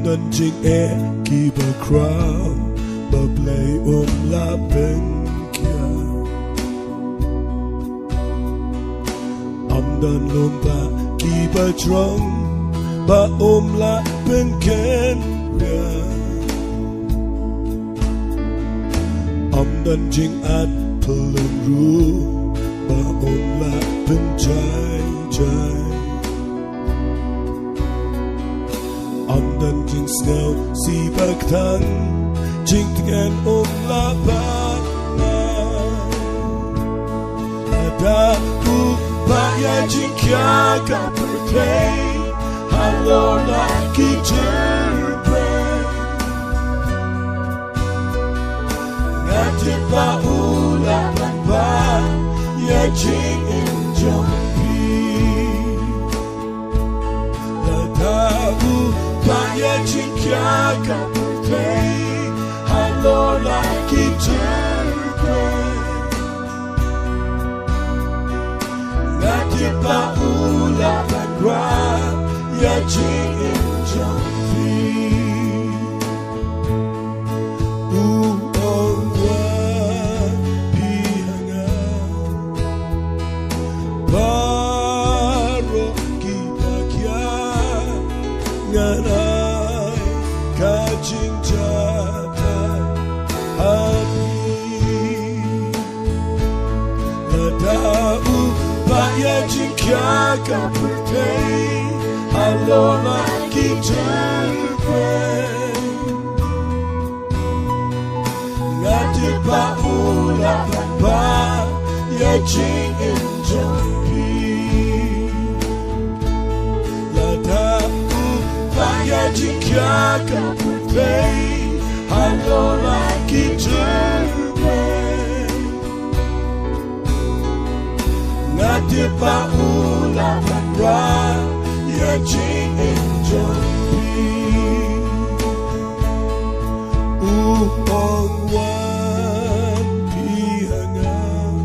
dan Jingieid Bah crown Bah Blei la bên kia dan lomba Ba trong Bah la bên ken dan Jingieid pelum ru Bah la bên jai jai dan Jing snel si bak thang Jing dengan la bak ada ku Baya Jingieid Bah Halo lagi terbang Ngadip Bah ulah Bah Ya Jing Injompi Ladabu Baya Jingieid Bah Halo lagi terbang Ngadip Bah ulah Ya Jing Injompi Uong wan pihangan Baro kibagya Nganay kajing jatay Api Nadau Baya Jingieid Bah Halo lagi terbang Ngadip Bah ulah Bah Ya Jing Injompi Ladaku Baya Jingieid Bah Halo lagi terbang Ngadip Bah ulah Bah Ya Jing Injompi Uong wan pihangan